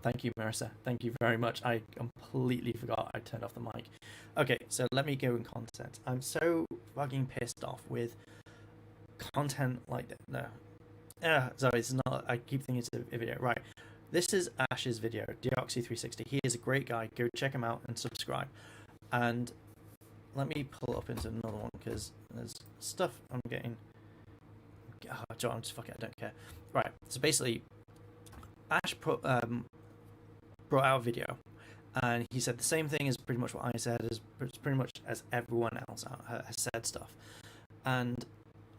Thank you, Marissa. Thank you very much. I completely forgot I turned off the mic. Okay, so let me go in content. I'm so fucking pissed off with content like that. No. Sorry, it's not. I keep thinking it's a video. Right. This is Ash's video, Deoxy360. He is a great guy. Go check him out and subscribe. And let me pull up into another one because there's stuff I'm getting. Oh, John, just fuck it. I don't care. Right. So basically, Ash brought out a video, and he said the same thing as pretty much what I said, as pretty much as everyone else has said stuff, and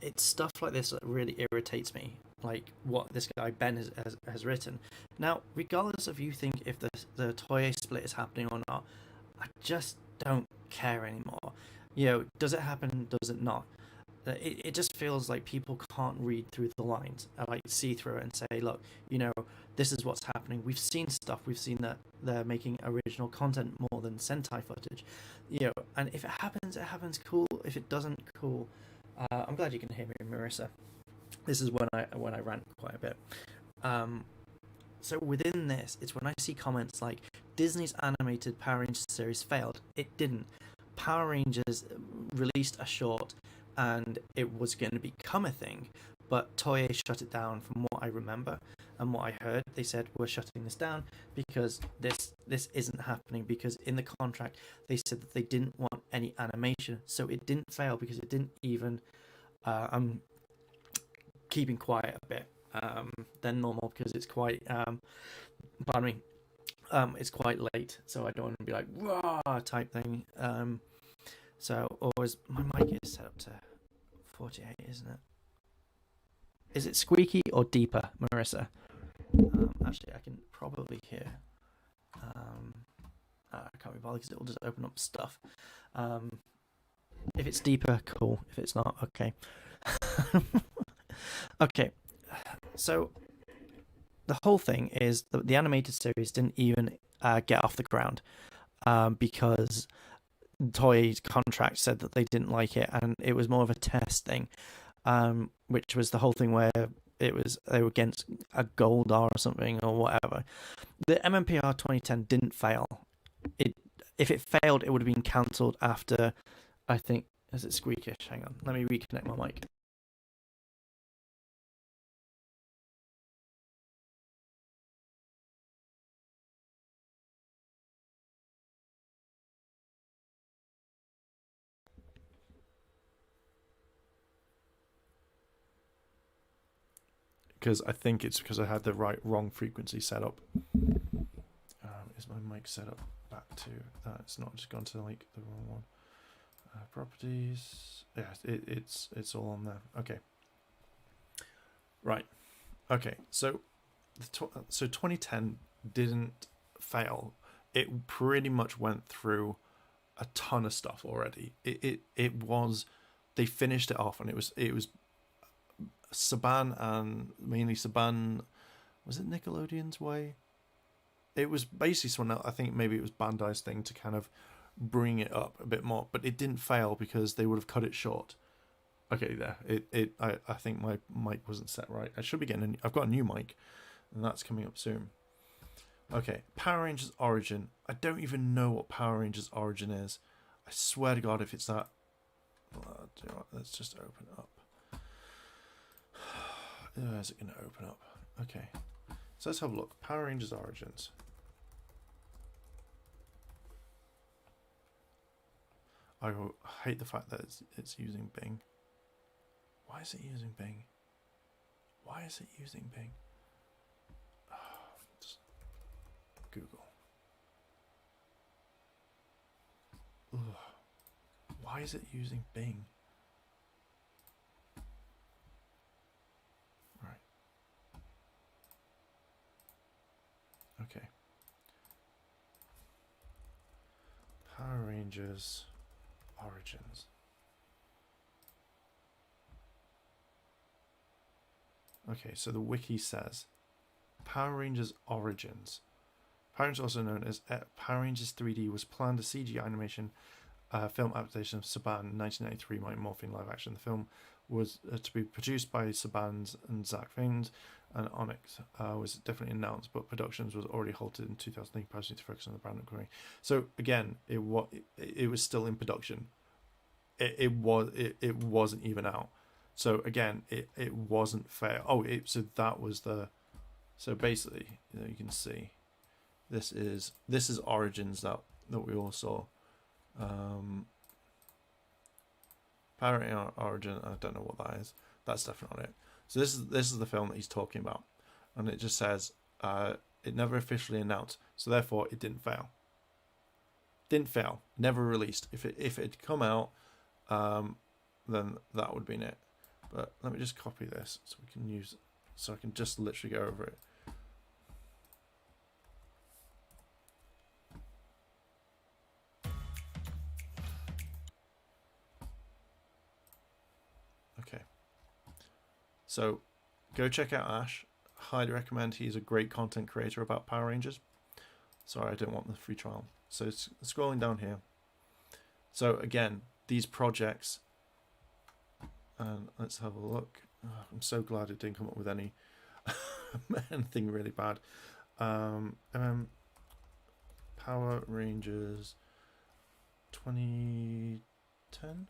it's stuff like this that really irritates me, like what this guy Ben has written. Now, regardless of you think if the Toye split is happening or not, I just don't care anymore. Does it happen? Does it not? It just feels like people can't read through the lines and like see through it and say, look, this is what's happening. We've seen stuff. We've seen that they're making original content more than Sentai footage, and if it happens, it happens. Cool. If it doesn't, cool. I'm glad you can hear me, Marissa. This is when I rant quite a bit. So within this, it's when I see comments like Disney's animated Power Rangers series failed. It didn't. Power Rangers released a short and it was going to become a thing, but Toei shut it down from what I remember and what I heard. They said, we're shutting this down because this isn't happening, because in the contract they said that they didn't want any animation, so it didn't fail because it didn't even I'm keeping quiet a bit than normal because it's quite pardon me, it's quite late, so I don't want to be like raw type thing. So always my mic is set up to 48, isn't it? Is it squeaky or deeper, Marissa? Actually, I can probably hear. I can't be bothered because it will just open up stuff. If it's deeper, cool. If it's not, okay. Okay. So the whole thing is that the animated series didn't even get off the ground because Toei's contract said that they didn't like it, and it was more of a test thing, which was the whole thing where they were against a Goldar or something or whatever. The MMPR 2010 didn't fail. If it failed, it would have been cancelled after, I think, is it squeakish? Hang on, let me reconnect my mic. Because I think it's because I had the wrong frequency set up. Is my mic set up back to that? It's not just gone to like the wrong one. Properties. Yeah, it's all on there. Okay. Right. Okay. So 2010 didn't fail. It pretty much went through a ton of stuff already. It was, they finished it off, and it was Saban, and mainly Saban, was it Nickelodeon's way? It was basically someone else, I think maybe it was Bandai's thing to kind of bring it up a bit more, but it didn't fail because they would have cut it short. Okay, there. I think my mic wasn't set right. I should be getting I've got a new mic, and that's coming up soon. Okay, Power Rangers Origin. I don't even know what Power Rangers Origin is. I swear to God, if it's that, let's just open it up. Is it going to open up? Okay, so let's have a look. Power Rangers Origins. I hate the fact that it's using Bing. Why is it using Bing? Why is it using Bing? Just Google. Ugh. Why is it using Bing? Right. Okay. Power Rangers Origins. Okay, so the wiki says Power Rangers Origins. Power Rangers, also known as Power Rangers 3D, was planned as CGI animation film adaptation of Saban in 1993, Mighty Morphin live action. The film was to be produced by Saban's and Zach Fiennes, and Onyx was definitely announced, but productions was already halted in 2008, to focus on the brand upgrade. So again, it was still in production. It wasn't even out. So again, it wasn't fair. So that was so basically, you can see this is Origins that we all saw. Power Origin, I don't know what that is. That's definitely not it. So this is the film that he's talking about, and it just says it never officially announced, so therefore it didn't fail. Never released. If it had come out, then that would have been it. But let me just copy this so we can use, so I can just literally go over it. Okay. So go check out Ash. Highly recommend. He's a great content creator about Power Rangers. Sorry, I don't want the free trial. So scrolling down here. So again, these projects, and let's have a look. Oh, I'm so glad it didn't come up with anything really bad. Power Rangers 2010.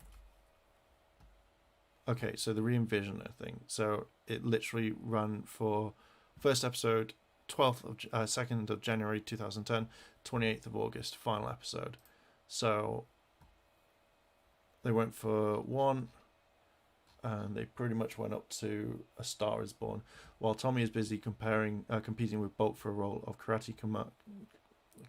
Okay, so the re-envisioner thing. So it literally ran for first episode 2nd of January 2010, 28th of August, final episode. So they went for 1, and they pretty much went up to A Star Is Born, while Tommy is busy competing with Bolt for a role of karate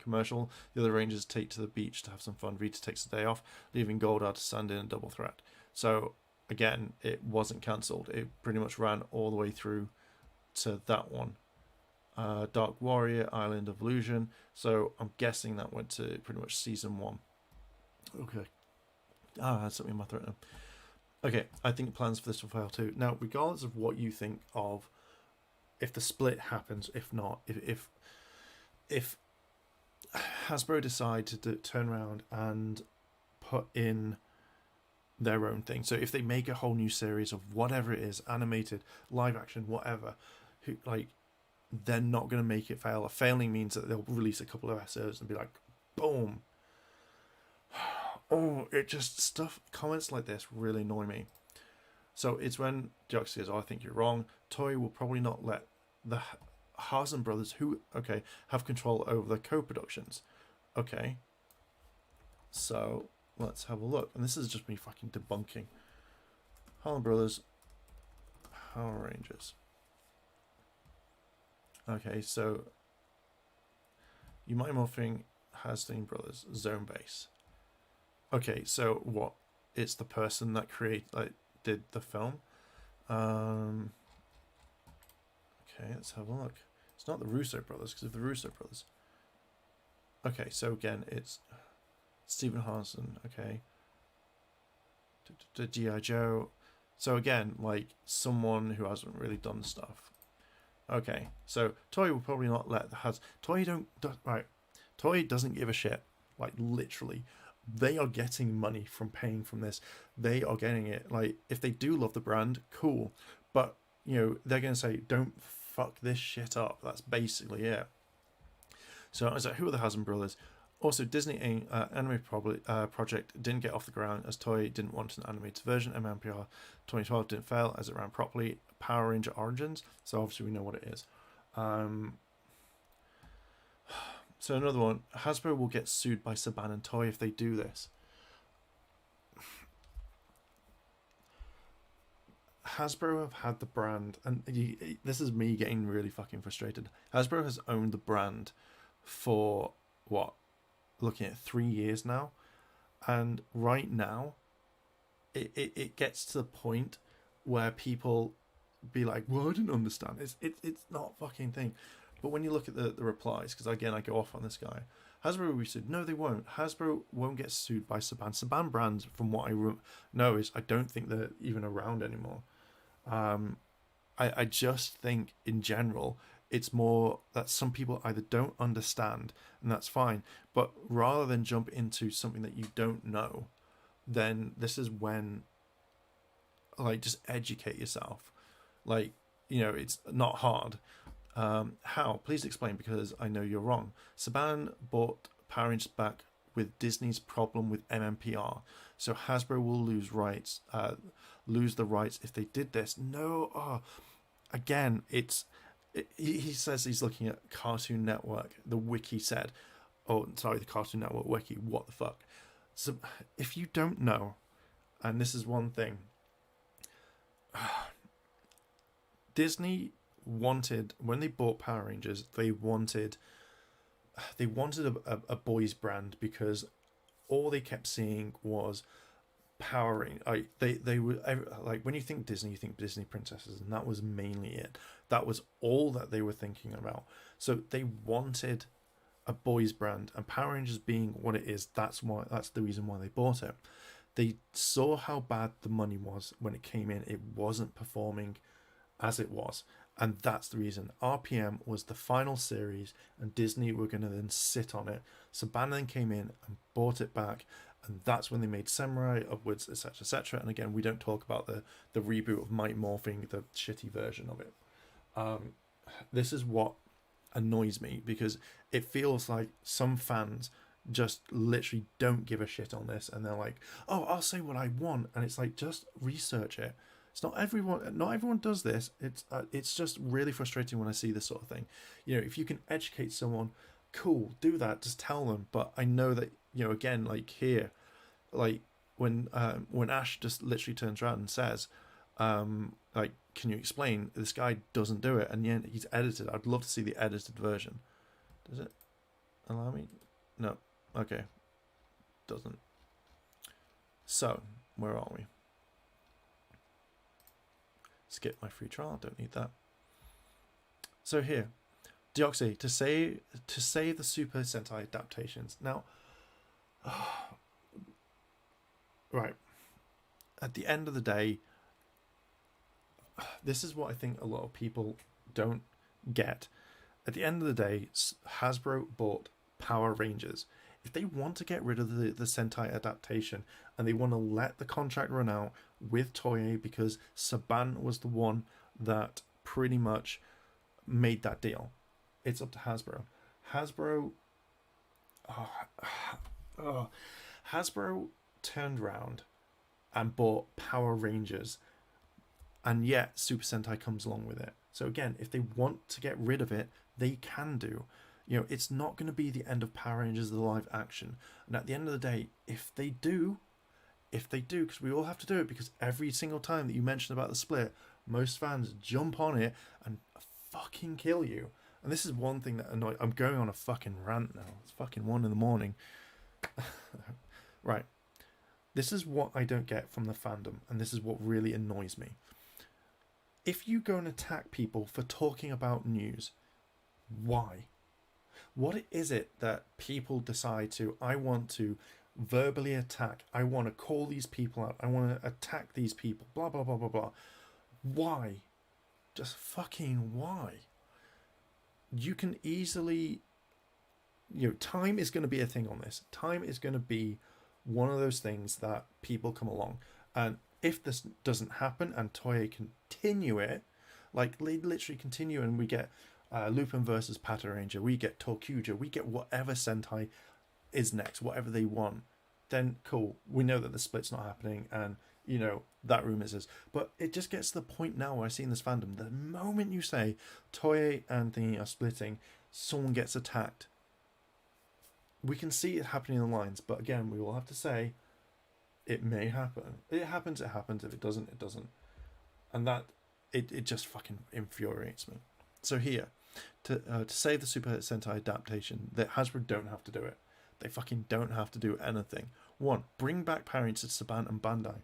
commercial. The other Rangers take to the beach to have some fun. Rita takes a day off, leaving Goldar to stand in a double threat. So again, it wasn't cancelled. It pretty much ran all the way through to that one. Dark Warrior, Island of Illusion. So I'm guessing that went to pretty much season 1. Okay. I had something in my throat now. Okay, I think plans for this will fail too. Now, regardless of what you think of if the split happens, if not, if Hasbro decide to turn around and put in their own thing, so if they make a whole new series of whatever it is, animated, live action, whatever, they're not going to make it fail. Failing means that they'll release a couple of episodes and be like, boom. Comments like this really annoy me. So it's when Jock says, I think you're wrong. Toei will probably not let the Hasen brothers, who, have control over the co-productions. Okay. So let's have a look. And this is just me fucking debunking. Harlan Brothers, Power Rangers. Okay, so you might morphing Hasstein Brothers, Zone Base. Okay, so what? It's the person that did the film. Okay, let's have a look. It's not the Russo brothers, because of the Russo brothers. Okay, so again, it's Stephen Hansen. Okay, G.I. Joe. So again, someone who hasn't really done stuff. Okay, so Toei will probably not let Toei doesn't give a shit. Literally. They are getting money from paying from this. They are getting it. If they do love the brand, cool. But, they're going to say, don't fuck this shit up. That's basically it. So I was like, who are the Hasbro brothers? Also, Disney anime project didn't get off the ground as Toei didn't want an animated version. MMPR 2012 didn't fail as it ran properly. Power Ranger Origins. So obviously we know what it is. So another one, Hasbro will get sued by Saban and Toei if they do this. Hasbro have had the brand, and this is me getting really fucking frustrated. Hasbro has owned the brand for, looking at 3 years now. And right now, it gets to the point where people be like, well, I didn't understand. It's not a fucking thing. But when you look at the replies, because again, I go off on this guy, Hasbro will be sued. No, they won't. Hasbro won't get sued by Saban. Saban brands, from what I know, I don't think they're even around anymore. I just think, in general, it's more that some people either don't understand, and that's fine. But rather than jump into something that you don't know, then this is when, just educate yourself. it's not hard. How? Please explain, because I know you're wrong. Saban bought Power Rangers back with Disney's problem with MMPR, so Hasbro will lose the rights if they did this. No, again, he says he's looking at Cartoon Network. The Wiki said, oh, sorry, the Cartoon Network Wiki. What the fuck? So if you don't know, and this is one thing, Disney wanted, when they bought Power Rangers, they wanted a boys brand, because all they kept seeing was Power Rangers. They were like, when you think Disney, you think Disney princesses, and that was mainly it. That was all that they were thinking about. So they wanted a boys brand, and Power Rangers being what it is, that's the reason why they bought it. They saw how bad the money was when it came in. It wasn't performing as it was, and that's the reason. RPM was the final series, and Disney were going to then sit on it. Saban then came in and bought it back, and that's when they made Samurai upwards, etc., etc. And again, we don't talk about the reboot of Might Morphing, the shitty version of it. This is what annoys me, because it feels like some fans just literally don't give a shit on this, and they're like, oh, I'll say what I want, and it's like, just research it. It's not everyone does this. It's just really frustrating when I see this sort of thing. If you can educate someone, cool, do that, just tell them. But I know that, again, like here, like when Ash just literally turns around and says, like, can you explain? This guy doesn't do it, and yet he's edited. I'd love to see the edited version. Does it allow me? No. Okay. Doesn't. So, where are we? Skip my free trial. Don't need that. So here, Deoxy, to say the Super Sentai adaptations. Now, right. At the end of the day, this is what I think a lot of people don't get. At the end of the day, Hasbro bought Power Rangers. If they want to get rid of the Sentai adaptation, and they want to let the contract run out with Toei, because Saban was the one that pretty much made that deal, it's up to Hasbro. Hasbro turned around and bought Power Rangers, and yet Super Sentai comes along with it. So again, if they want to get rid of it, they can do. It's not going to be the end of Power Rangers, the live action. And at the end of the day, if they do, because we all have to do it, because every single time that you mention about the split, most fans jump on it and fucking kill you. And this is one thing that annoys. I'm going on a fucking rant now. It's fucking 1 a.m. Right. This is what I don't get from the fandom, and this is what really annoys me. If you go and attack people for talking about news, why? What is it that people decide to, I want to verbally attack, I want to call these people out, I want to attack these people, blah, blah, blah, blah, blah. Why? Just fucking why? You can easily, time is going to be a thing on this. Time is going to be one of those things that people come along. And if this doesn't happen and Toei continue it, like they literally continue, and we get Lupin versus Pata Ranger, we get Torcuja, we get whatever Sentai is next, whatever they want, then cool. We know that the split's not happening, and that rumor is. But it just gets to the point now where I see in this fandom, the moment you say Toei and Thingy are splitting, someone gets attacked. We can see it happening in the lines, but again, we will have to say it may happen. It happens, it happens. If it doesn't, it doesn't. And that, it just fucking infuriates me. So here, to save the Super Sentai adaptation, that Hasbro don't have to do it. They fucking don't have to do anything. 1, bring back Power Rangers to Saban and Bandai.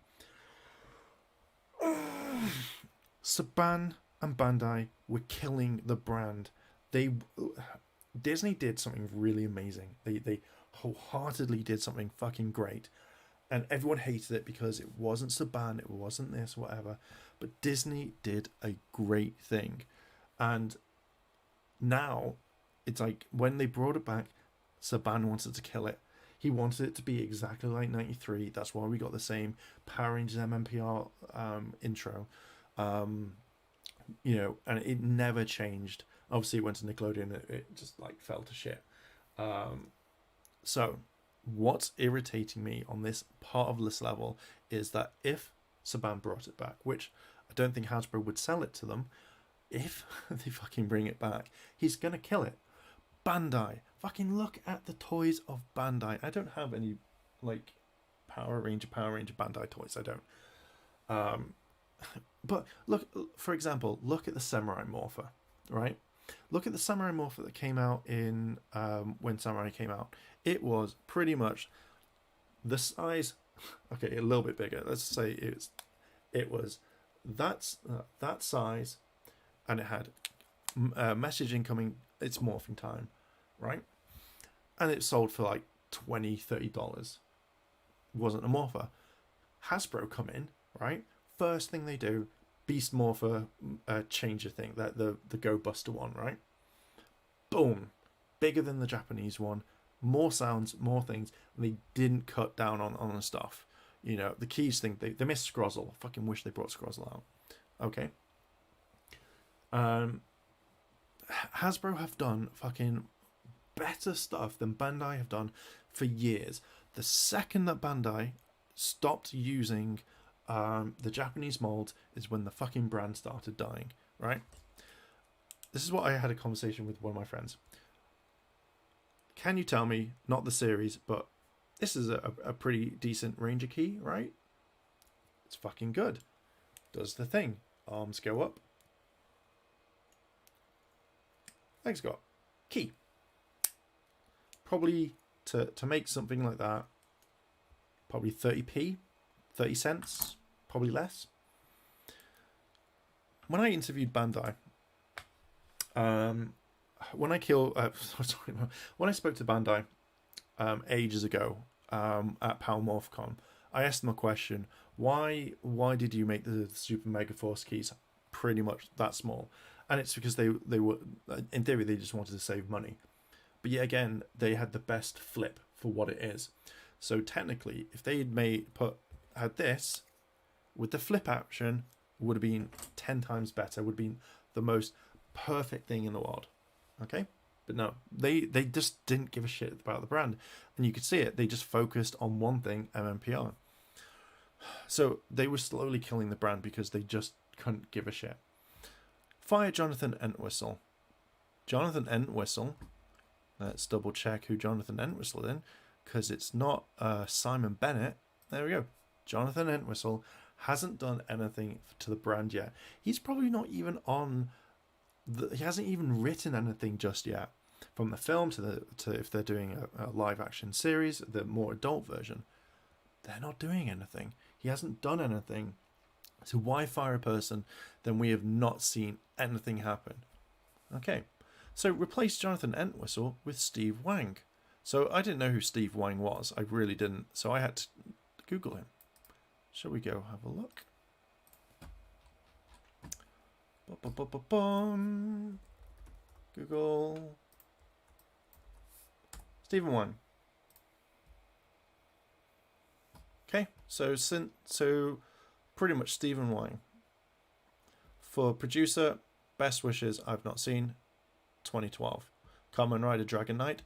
Saban and Bandai were killing the brand. Disney did something really amazing. They wholeheartedly did something fucking great. And everyone hated it because it wasn't Saban, it wasn't this, whatever. But Disney did a great thing. And now, it's like, when they brought it back, Saban wanted to kill it. He wanted it to be exactly like 93. That's why we got the same Power Rangers MMPR intro. and it never changed. Obviously, it went to Nickelodeon, it just like fell to shit. So, what's irritating me on this part of this level is that if Saban brought it back, which I don't think Hasbro would sell it to them, if they fucking bring it back, he's gonna kill it. Bandai, fucking look at the toys of Bandai. I don't have any like Power Ranger Bandai toys. I don't. But look, for example, look at the Samurai Morpher, right? Look at the Samurai Morpher that came out in when Samurai came out. It was pretty much the size. Okay, a little bit bigger. Let's say it was that size, and it had message incoming. It's morphing time, right? And it sold for like $20-$30. Wasn't a morpher. Hasbro come in, right? First thing they do, Beast Morpher changer thing, that the Go Buster one, right? Boom, bigger than the Japanese one, more sounds, more things. And they didn't cut down on the stuff. The keys thing, they missed Scrozzle. I fucking wish they brought Scrozzle out. Okay. Hasbro have done fucking better stuff than Bandai have done for years. The second that Bandai stopped using the Japanese molds is when the fucking brand started dying, right? This is what I had a conversation with one of my friends. Can you tell me, not the series, but this is a pretty decent Ranger key, right? It's fucking good. Does the thing. Arms go up. Legs go up. Key. Probably to make something like that, probably 30p, 30 cents, probably less. When I interviewed Bandai, when I spoke to Bandai ages ago at Power MorphCon, I asked them a question: why did you make the Super Mega Force keys pretty much that small? And it's because they were, in theory, they just wanted to save money. But yet again, they had the best flip for what it is. So technically, if they had this with the flip option, would have been 10 times better. Would have been the most perfect thing in the world. Okay, but no, they just didn't give a shit about the brand, and you could see it. They just focused on one thing, MMPR. So they were slowly killing the brand because they just couldn't give a shit. Fire Jonathan Entwistle. Jonathan Entwistle. Let's double check who Jonathan Entwistle is, because it's not Simon Bennett. There we go. Jonathan Entwistle hasn't done anything to the brand yet. He's probably not even on. He hasn't even written anything just yet. From the film to if they're doing a live action series, the more adult version, they're not doing anything. He hasn't done anything. So why fire a person? Then we have not seen anything happen. Okay. So replace Jonathan Entwistle with Steve Wang. So I didn't know who Steve Wang was. I really didn't. So I had to Google him. Shall we go have a look? Google. Stephen Wang. Okay, so pretty much Stephen Wang. For producer, best wishes I've not seen. 2012. Kamen Rider Dragon Knight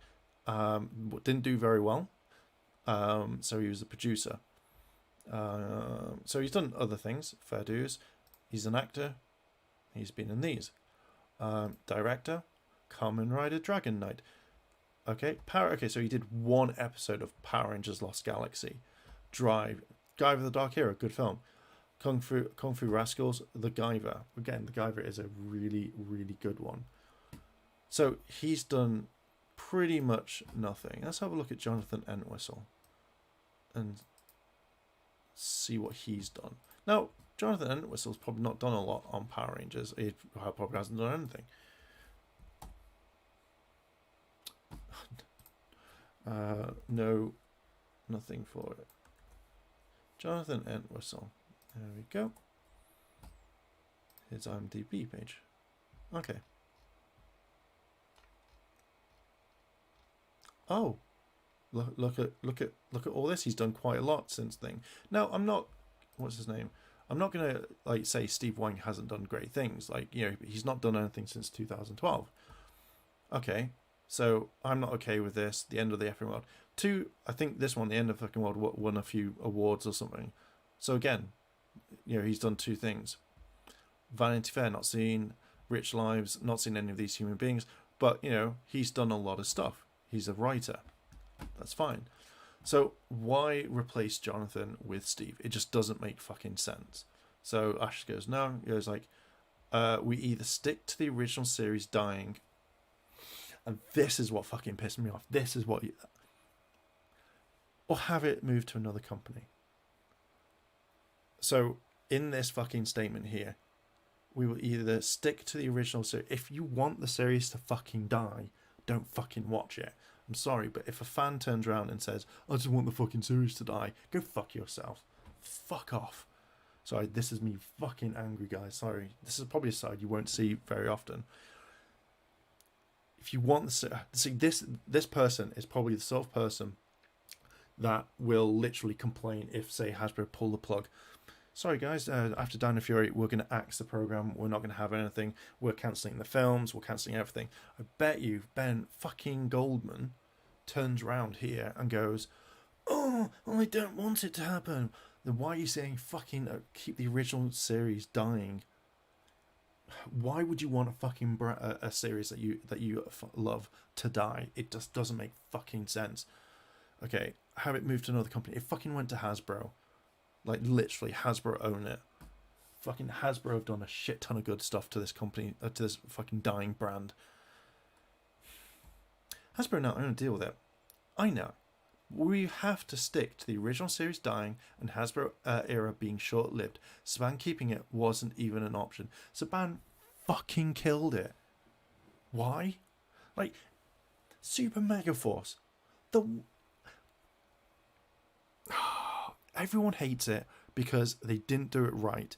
didn't do very well, so he was the producer. So he's done other things, fair dues. He's an actor. He's been in these. Director, Kamen Rider Dragon Knight. Okay, so he did one episode of Power Rangers Lost Galaxy. Drive, Guy with the Dark Hero, good film. Kung Fu Rascals, The Guyver. Again, The Guyver is a really, really good one. So he's done pretty much nothing. Let's have a look at Jonathan Entwistle and see what he's done. Now, Jonathan Entwistle's probably not done a lot on Power Rangers. He probably hasn't done anything. No, nothing for it. Jonathan Entwistle. There we go. His IMDb page. Okay. Oh, look at all this. He's done quite a lot since thing. Now I'm not. What's his name? I'm not gonna like say Steve Wang hasn't done great things. Like, you know, he's not done anything since 2012. Okay, so I'm not okay with this. The end of the effing world. Two, I think this one, the end of the fucking world, won a few awards or something. So again, you know, he's done two things. Vanity Fair, not seen. Rich Lives, not seen any of these human beings. But, you know, he's done a lot of stuff. He's a writer. That's fine. So why replace Jonathan with Steve? It just doesn't make fucking sense. So Ash goes, no. He goes like, we either stick to the original series dying, and this is what fucking pissed me off. This is what or have it moved to another company. So in this fucking statement here, we will either stick to the original series. If you want the series to fucking die, don't fucking watch it. I'm sorry, but if a fan turns around and says, I just want the fucking series to die, go fuck yourself. Fuck off. Sorry, this is me fucking angry, guys. Sorry. This is probably a side you won't see very often. If you want the... See, this person is probably the sort of person that will literally complain if, say, Hasbro pull the plug. Sorry, guys, after Dino Fury, we're going to axe the program. We're not going to have anything. We're cancelling the films. We're cancelling everything. I bet you Ben fucking Goldman turns around here and goes, oh, I don't want it to happen. Then why are you saying fucking keep the original series dying? Why would you want a fucking a series that you love to die? It just doesn't make fucking sense. Okay, have it moved to another company. It fucking went to Hasbro. Like, literally, Hasbro own it. Fucking Hasbro have done a shit ton of good stuff to this company, to this fucking dying brand. Hasbro now own a deal with it. I know. We have to stick to the original series dying and Hasbro era being short-lived. Saban keeping it wasn't even an option. Saban fucking killed it. Why? Like, Super Mega Force. Everyone hates it because they didn't do it right.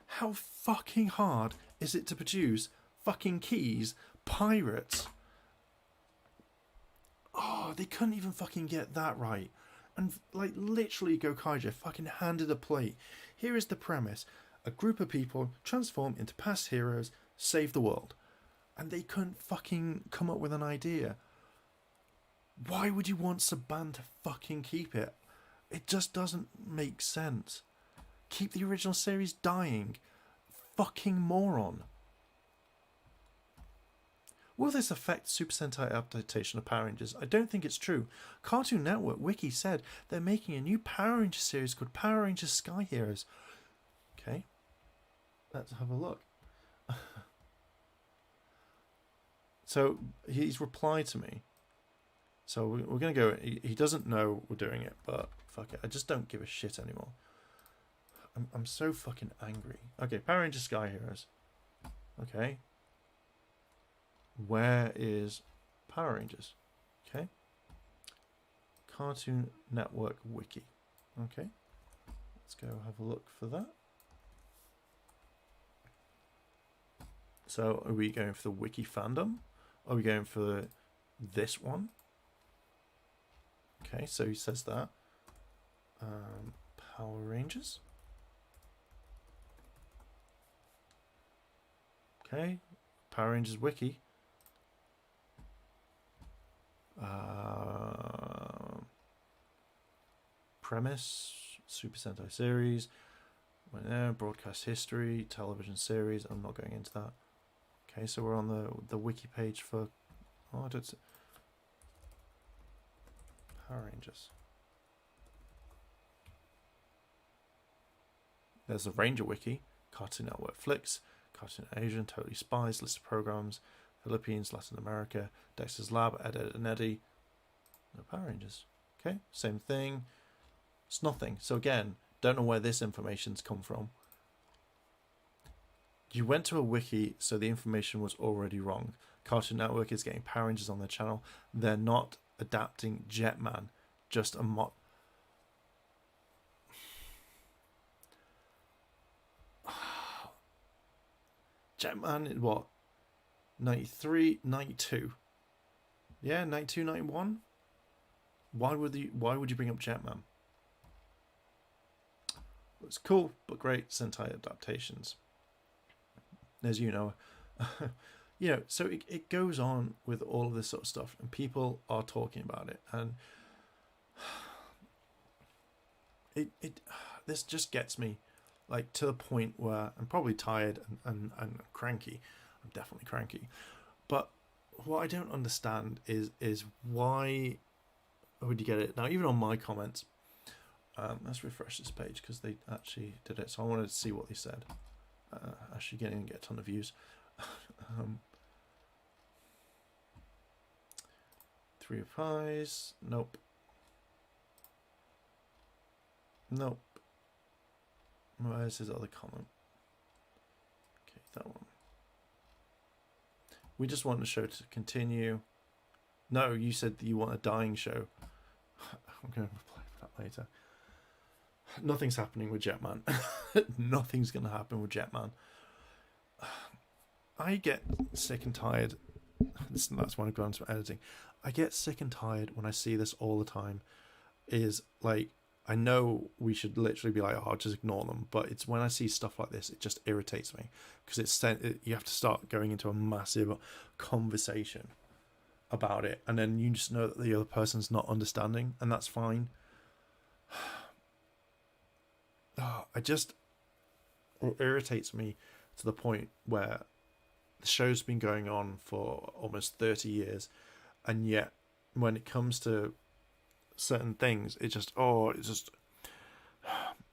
How fucking hard is it to produce fucking keys, pirates? Oh, they couldn't even fucking get that right. And, like, literally Gokaiger fucking handed a plate. Here is the premise. A group of people transform into past heroes, save the world. And they couldn't fucking come up with an idea. Why would you want Saban to fucking keep it? It just doesn't make sense. Keep the original series dying. Fucking moron. Will this affect Super Sentai adaptation of Power Rangers? I don't think it's true. Cartoon Network Wiki said they're making a new Power Rangers series called Power Rangers Sky Heroes. Okay. Let's have a look. So he's replied to me. So we're going to go... He doesn't know we're doing it, but fuck it. I just don't give a shit anymore. I'm so fucking angry. Okay, Power Rangers Sky Heroes. Okay. Where is Power Rangers? Okay. Cartoon Network Wiki. Okay. Let's go have a look for that. So are we going for the Wiki Fandom? Are we going for this one? Okay, so he says that. Power Rangers. Okay. Power Rangers Wiki. Premise, Super Sentai series, broadcast history, television series. I'm not going into that. Okay, so we're on the wiki page for Power Rangers. There's the Ranger Wiki, Cartoon Network Flicks, Cartoon Asian, Totally Spies, list of programs, Philippines, Latin America, Dexter's Lab, Ed and Eddie. No Power Rangers. Okay, same thing. It's nothing. So again, don't know where this information's come from. You went to a wiki, so the information was already wrong. Cartoon Network is getting Power Rangers on their channel. They're not adapting Jetman. Just a mod. Jetman, what? 93, 92. Yeah, 92, 91. Why would you bring up Jetman? It's cool, but great Sentai adaptations, as you know. So it goes on with all of this sort of stuff, and people are talking about it, and it this just gets me, like, to the point where I'm probably tired and cranky. I'm definitely cranky. But what I don't understand is why would you get it now? Even on my comments, let's refresh this page because they actually did it. So I wanted to see what they said. Actually, getting get a ton of views. 3 of pies. Nope. Nope. Where's his other comment? Okay, that one. We just want the show to continue. No, you said that you want a dying show. I'm going to reply to that later. Nothing's happening with Jetman. Nothing's going to happen with Jetman. I get sick and tired. That's when I go on to editing. I get sick and tired when I see this all the time. Is like, I know we should literally be like, oh, just ignore them. But it's when I see stuff like this, it just irritates me. Because you have to start going into a massive conversation about it. And then you just know that the other person's not understanding. And that's fine. It irritates me to the point where the show's been going on for almost 30 years. And yet, when it comes to certain things,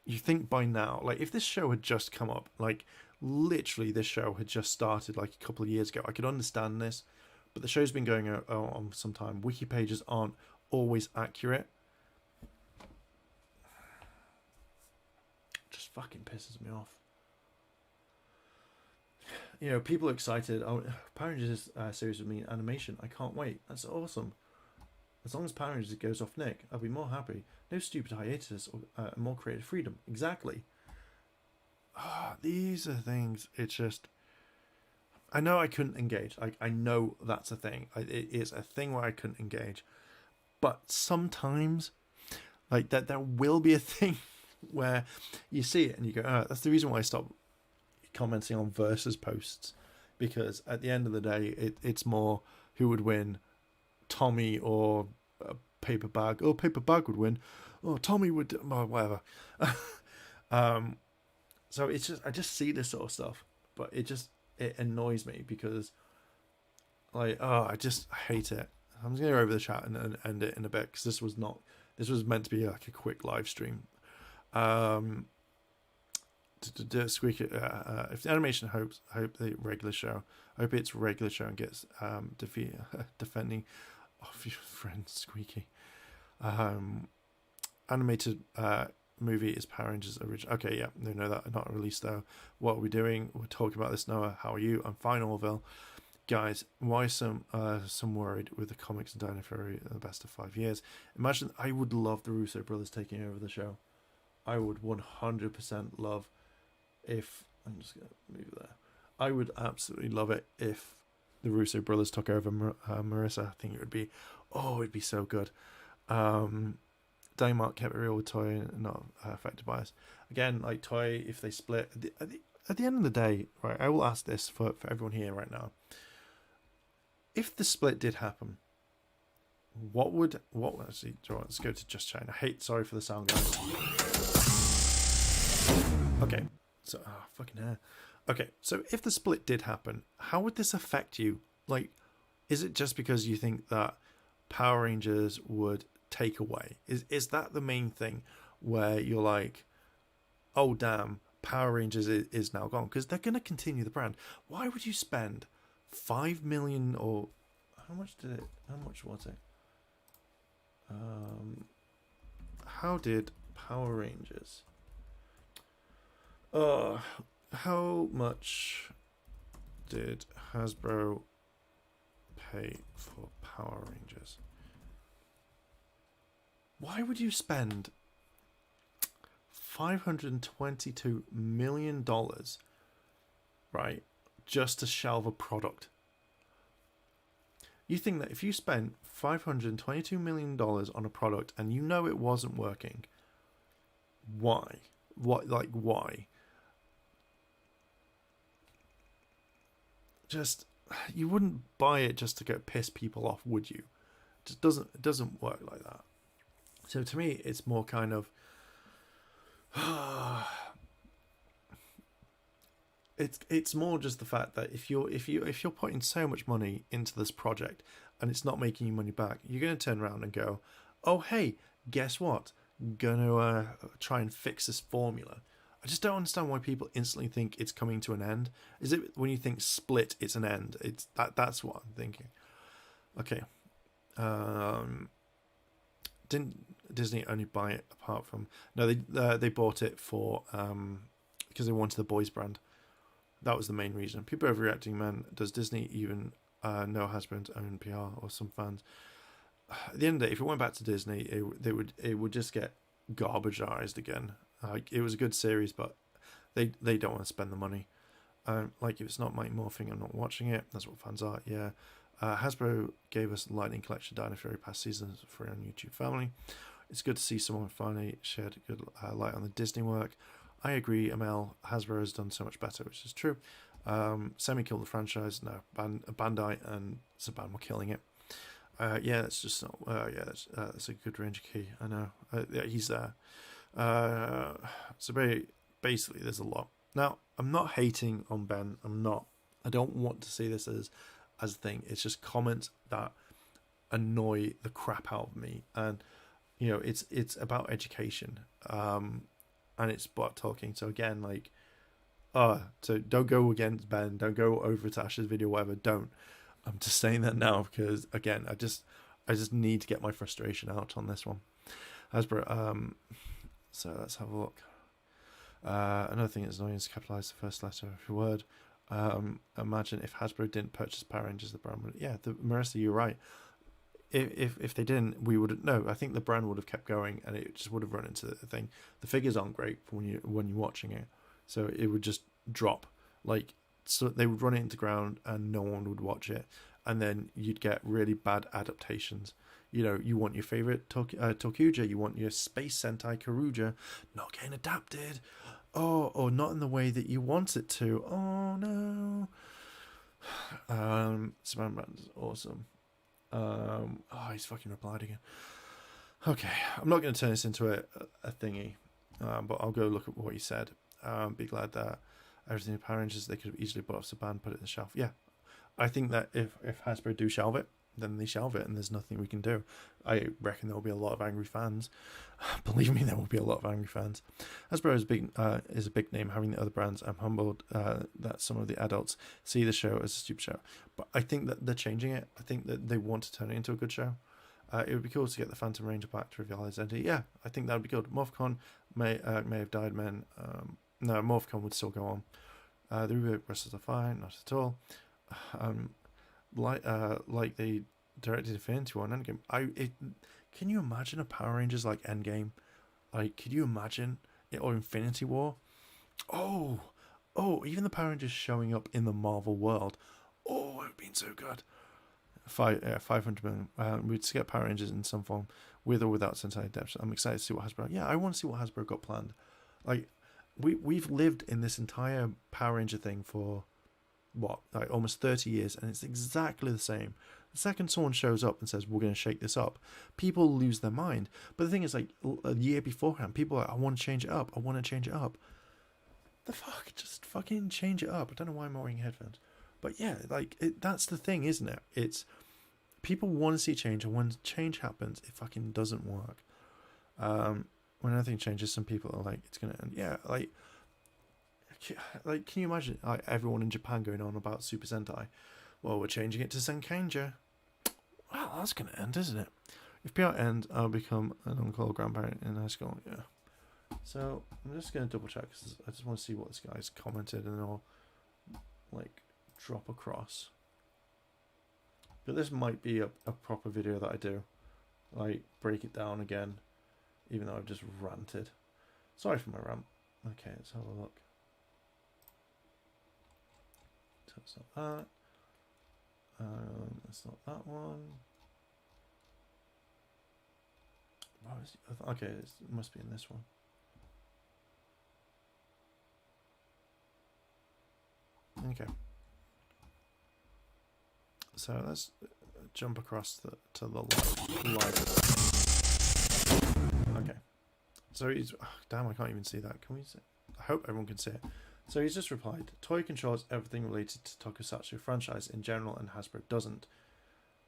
you think by now, like, if this show had just come up, like, literally this show had just started like a couple of years ago, I could understand this. But the show's been going on for some time. Wiki pages aren't always accurate. It just fucking pisses me off. People are excited. Oh, Power Rangers series with me in animation. I can't wait. That's awesome. As long as Power Rangers goes off Nick, I'll be more happy. No stupid hiatus or more creative freedom. Exactly. These are things. It's just, I know I couldn't engage. I know that's a thing. It is a thing where I couldn't engage. But sometimes, like, that there will be a thing where you see it and you go, that's the reason why I stopped commenting on versus posts. Because at the end of the day, it's more who would win, Tommy or Paper Bag. Oh, Paper Bag would win. Oh, Tommy would, whatever. So it's just, I just see this sort of stuff, but it annoys me because, like, I hate it. I'm just gonna go over the chat and end it in a bit because this was meant to be like a quick live stream. Squeak it. If the animation I hope the regular show. I hope it's regular show and gets defending off your friend Squeaky. Animated movie is Power Rangers original. Okay, yeah, no, that not released though. What are we doing? We're talking about this. Noah, how are you? I'm fine, Orville. Guys, why some worried with the comics and Dino Fury in the best of 5 years? Imagine, I would love the Russo brothers taking over the show. I would 100% love if, I'm just gonna move there. I would absolutely love it if the Russo brothers took over Marissa. I think it'd be so good. Denmark kept it real with Toy and not affected by us. Again, like Toy, if they split at the end of the day, right? I will ask this for everyone here right now. If the split did happen, actually, let's go to Just China. Sorry for the sound, guys. Okay, so fucking hair. Okay, so if the split did happen, how would this affect you? Like, is it just because you think that Power Rangers would take away? Is that the main thing where you're like, oh damn, Power Rangers is now gone? Because they're going to continue the brand. Why would you spend 5 million or how much was it? How did Power Rangers? How much did Hasbro pay for Power Rangers? Why would you spend $522 million, right, just to shelve a product? You think that if you spent $522 million on a product and you know it wasn't working, why? What, like, why? Just, you wouldn't buy it just to get piss people off, would you? It doesn't work like that. So to me, it's more kind of it's more just the fact that if you're putting so much money into this project and it's not making you money back, you're going to turn around and go, oh hey, guess what? Gonna try and fix this formula. I just don't understand why people instantly think it's coming to an end. Is it when you think Split, it's an end? It's that's what I'm thinking. Okay. Didn't Disney only buy it apart from... No, they bought it for because they wanted the Boys brand. That was the main reason. People are overreacting, man. Does Disney even know Hasbro's own PR or some fans? At the end of the day, if it went back to Disney, it would just get garbageized again. Like, it was a good series, but they don't want to spend the money. Like, if it's not Mighty Morphing, I'm not watching it. That's what fans are. Yeah. Hasbro gave us Lightning Collection Dino Fury past seasons for our YouTube family. It's good to see someone finally shed a good light on the Disney work. I agree, Amel. Hasbro has done so much better, which is true. Semi killed the franchise. No, Bandai and Saban were killing it. Yeah, that's just not. Yeah, that's a good Ranger key. I know. Yeah, he's there. So basically, there's a lot. Now, I'm not hating on Ben. I don't want to see this as a thing. It's just comments that annoy the crap out of me, and you know, it's about education, and it's about talking. So again, like, so don't go against Ben. Don't go over to Ash's video, whatever. Don't. I'm just saying that now because again, I just need to get my frustration out on this one. Hasbro. So let's have a look. Another thing that's annoying is to capitalize the first letter of your word. Imagine if Hasbro didn't purchase Power Rangers, the brand would... Yeah, Marissa, you're right. If they didn't, we would... No, I think the brand would have kept going and it just would have run into the thing. The figures aren't great when you're watching it, so it would just drop. Like, so they would run it into ground and no one would watch it, and then you'd get really bad adaptations. You know, you want your favorite Tokuja, you want your Space Sentai Karuja, not getting adapted. Oh, or not in the way that you want it to. Oh no. Saban Brand is awesome. Oh, he's fucking replied again. Okay, I'm not going to turn this into a thingy, but I'll go look at what he said. Be glad that everything in Power Rangers they could have easily bought off Saban, put it in the shelf. Yeah, I think that if Hasbro do shelve it, then they shelve it, and there's nothing we can do. I reckon there will be a lot of angry fans. Believe me, there will be a lot of angry fans. Hasbro is a big name. Having the other brands, I'm humbled that some of the adults see the show as a stupid show. But I think that they're changing it. I think that they want to turn it into a good show. It would be cool to get the Phantom Ranger back to reveal his identity. Yeah, I think that would be good. MorphCon may have died, men. No, MorphCon would still go on. The Reboot wrestlers are fine, not at all. Like they directed Infinity War and Endgame. Can you imagine a Power Rangers like Endgame? Like, could you imagine it, or Infinity War? Oh, even the Power Rangers showing up in the Marvel world. Oh, it would have been so good. 500 million. We'd get Power Rangers in some form, with or without Sentai Depth. I'm excited to see what Hasbro. Yeah, I want to see what Hasbro got planned. Like, we've lived in this entire Power Ranger thing for what, like almost 30 years, and it's exactly the same. The second someone shows up and says we're going to shake this up, people lose their mind. But the thing is, like, a year beforehand, people are like, I want to change it up, the fuck, just fucking change it up. I don't know why I'm wearing headphones, but yeah, like, that's the thing, isn't it? It's people want to see change, and when change happens, it fucking doesn't work. When anything changes, some people are like, it's gonna end. Yeah, like, can you imagine, like, everyone in Japan going on about Super Sentai? Well, we're changing it to Senkainger. Well, that's going to end, isn't it? If PR ends, I'll become an uncle or grandparent in high school. Yeah. So I'm just going to double check because I just want to see what this guy's commented, and I'll like drop across. But this might be a proper video that I do, like break it down again, even though I've just ranted. Sorry for my rant. Okay, let's have a look. So it's not that. It's not that one. Okay, it must be in this one. Okay. So let's jump across to the live. Okay. So he's... Oh, damn, I can't even see that. Can we see? I hope everyone can see it. So he's just replied, Toei controls everything related to Tokusatsu franchise in general and Hasbro doesn't.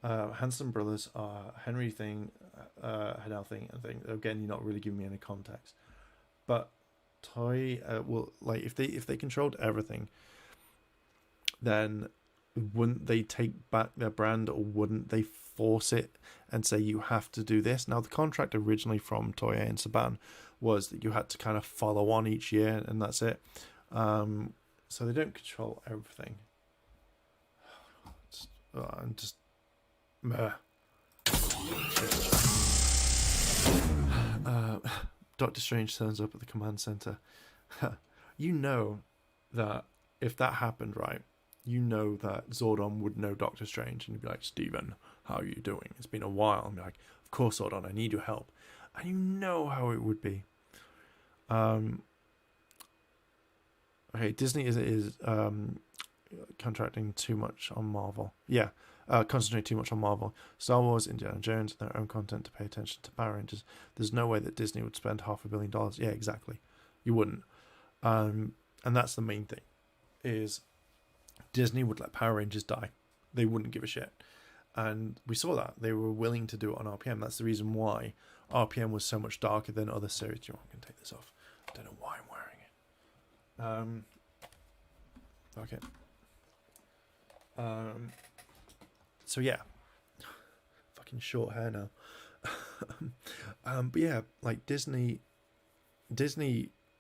Hanson Brothers are Henry thing, Hidel thing, I think. Again, you're not really giving me any context. But Toei will, like, if they controlled everything, then wouldn't they take back their brand, or wouldn't they force it and say you have to do this? Now, the contract originally from Toei and Saban was that you had to kind of follow on each year, and that's it. So they don't control everything. I'm just... Doctor Strange turns up at the command center. You know that if that happened, right, you know that Zordon would know Doctor Strange and he'd be like, Steven, how are you doing? It's been a while. And be like, of course, Zordon, I need your help. And you know how it would be. Okay, Disney is contracting too much on Marvel. Yeah, concentrate too much on Marvel. Star Wars, Indiana Jones, and their own content to pay attention to Power Rangers. There's no way that Disney would spend $500 million. Yeah, exactly. You wouldn't. And that's the main thing, is Disney would let Power Rangers die. They wouldn't give a shit. And we saw that. They were willing to do it on RPM. That's the reason why RPM was so much darker than other series. I'm going to take this off. I don't know why I'm wearing it. Okay. So yeah. Fucking short hair now. But yeah, like Disney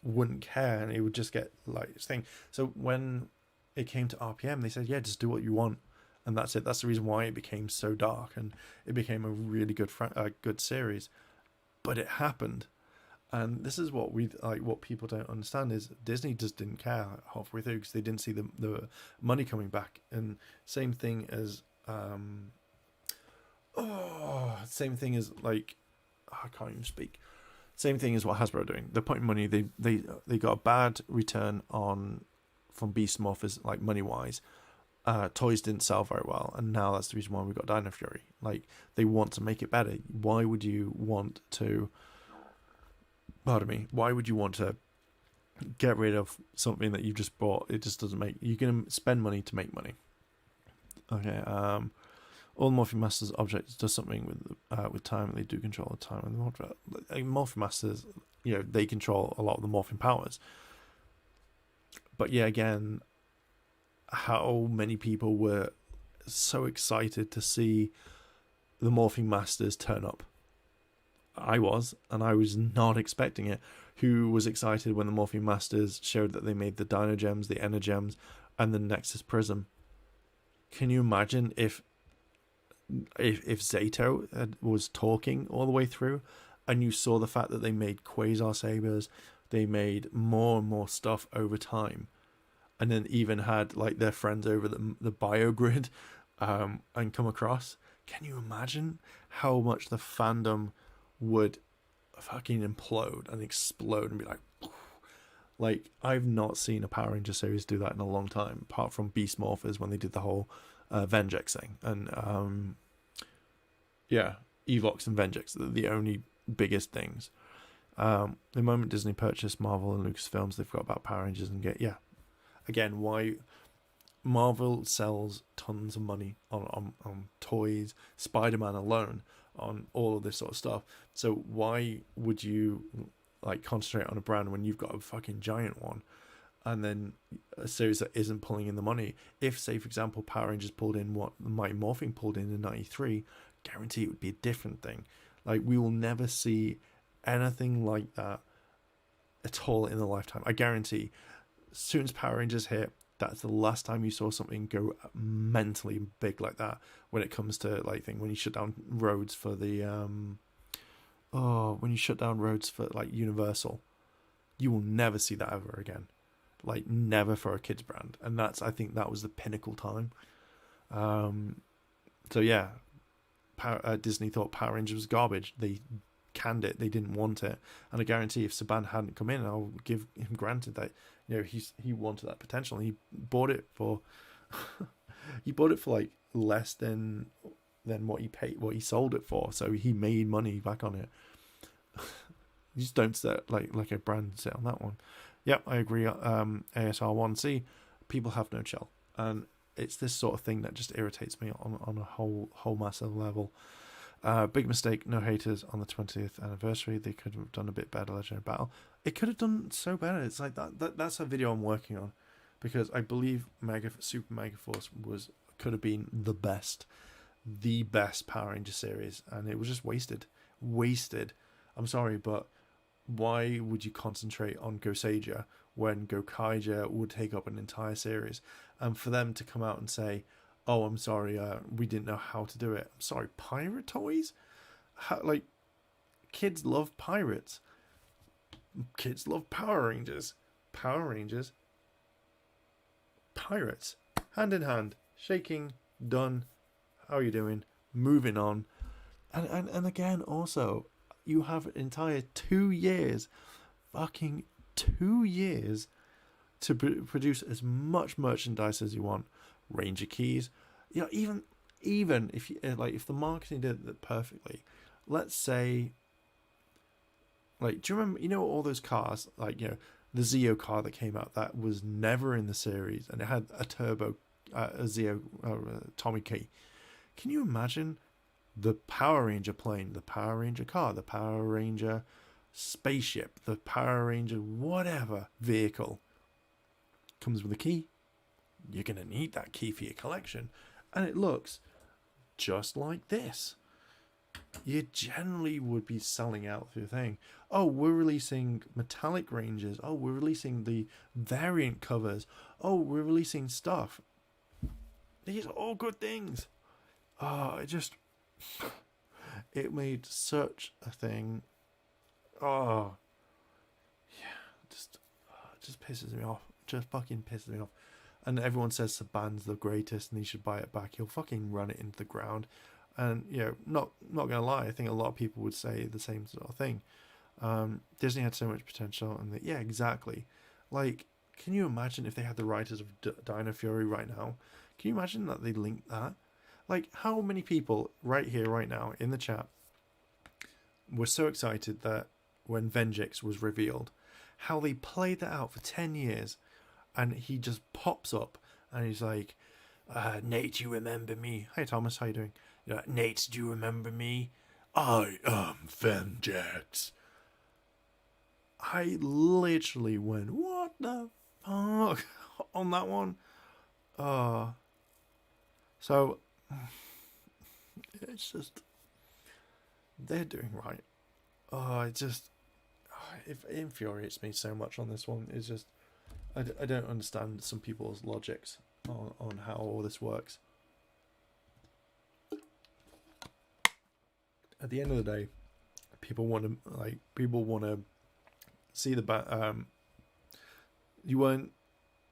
wouldn't care, and it would just get like this thing. So when it came to RPM, they said, yeah, just do what you want. And that's it. That's the reason why it became so dark, and it became a really good good series. But it happened, and this is what what people don't understand is Disney just didn't care halfway through because they didn't see the money coming back. And same thing as same thing as like I can't even speak. Same thing as what Hasbro are doing. They're putting money. They got a bad return from Beast Morphers, like money wise. Toys didn't sell very well, and now that's the reason why we got Dino Fury. Like, they want to make it better. Why would you want to? Pardon me. Why would you want to get rid of something that you've just bought? It just doesn't make. You're gonna spend money to make money. Okay. All Morphing Masters objects does something with time. They do control the time and the Morphing Masters. They control a lot of the morphing powers. But yeah, again, how many people were so excited to see the Morphing Masters turn up? I was, and I was not expecting it. Who was excited when the Morphing Masters showed that they made the Dino Gems, the Energems, and the Nexus Prism? Can you imagine if Zato was talking all the way through, and you saw the fact that they made Quasar Sabers, they made more and more stuff over time, and then even had like their friends over the BioGrid and come across? Can you imagine how much the fandom would fucking implode and explode and be like I've not seen a Power Ranger series do that in a long time, apart from Beast Morphers when they did the whole Vengex thing, and Evox and Vengex are the only biggest things. The moment Disney purchased Marvel and Lucasfilms, they forgot about Power Rangers and again, why Marvel sells tons of money on toys, Spider-Man alone, on all of this sort of stuff. So why would you like concentrate on a brand when you've got a fucking giant one, and then a series that isn't pulling in the money? If, say, for example, Power Rangers pulled in what Mighty Morphin pulled in '93, guarantee it would be a different thing. Like, we will never see anything like that at all in a lifetime. I guarantee. As soon as Power Rangers hit, that's the last time you saw something go mentally big like that. When it comes to when you shut down roads for the Universal, you will never see that ever again. Like, never for a kids brand. And I think that was the pinnacle time. So yeah, Disney thought Power Rangers was garbage. They canned it. They didn't want it, and I guarantee if Saban hadn't come in, I'll give him granted that he wanted that potential. And he bought it for he bought it for like less than what he sold it for. So he made money back on it. You just don't set like a brand set on that one. Yep, I agree. ASR1C, people have no chill, and it's this sort of thing that just irritates me on a whole massive level. Big mistake, no haters on the 20th anniversary. They could have done a bit better Legendary Battle. It could have done so better. It's like that's a video I'm working on, because I believe Super Mega Force could have been the best Power Ranger series, and it was just wasted. I'm sorry, but why would you concentrate on Goseiger when Gokaiger would take up an entire series? And for them to come out and say, oh, I'm sorry, we didn't know how to do it. I'm sorry, pirate toys? Kids love pirates. Kids love Power Rangers. Power Rangers. Pirates. Hand in hand. Shaking. Done. How are you doing? Moving on. And again, also, you have an entire 2 years, fucking 2 years, to produce as much merchandise as you want. Ranger keys, even if you if the marketing did it perfectly, let's say, do you remember all those cars, the Zeo car that came out that was never in the series, and it had a turbo a Zeo Tommy key. Can you imagine the Power Ranger plane, the Power Ranger car, the Power Ranger spaceship, the Power Ranger whatever vehicle comes with a key? You're going to need that key for your collection. And it looks just like this. You generally would be selling out for your thing. Oh, we're releasing metallic Rangers. Oh, we're releasing the variant covers. Oh, we're releasing stuff. These are all good things. Oh, it made such a thing. Oh, yeah, it just pisses me off. Just fucking pisses me off. And everyone says Saban's the greatest and he should buy it back. He'll fucking run it into the ground. And, not gonna lie, I think a lot of people would say the same sort of thing. Disney had so much potential, and yeah, exactly. Can you imagine if they had the writers of Dino Fury right now? Can you imagine that they linked that? How many people right here, right now, in the chat, were so excited that when Vengex was revealed, how they played that out for 10 years, and he just pops up, and he's like, Nate, you remember me? Hey, Thomas, how you doing? Nate, do you remember me? I am Vengex. I literally went, what the fuck? On that one? So, it's just, they're doing right. It infuriates me so much on this one. It's just, I don't understand some people's logics on how all this works. At the end of the day, people want to see the you weren't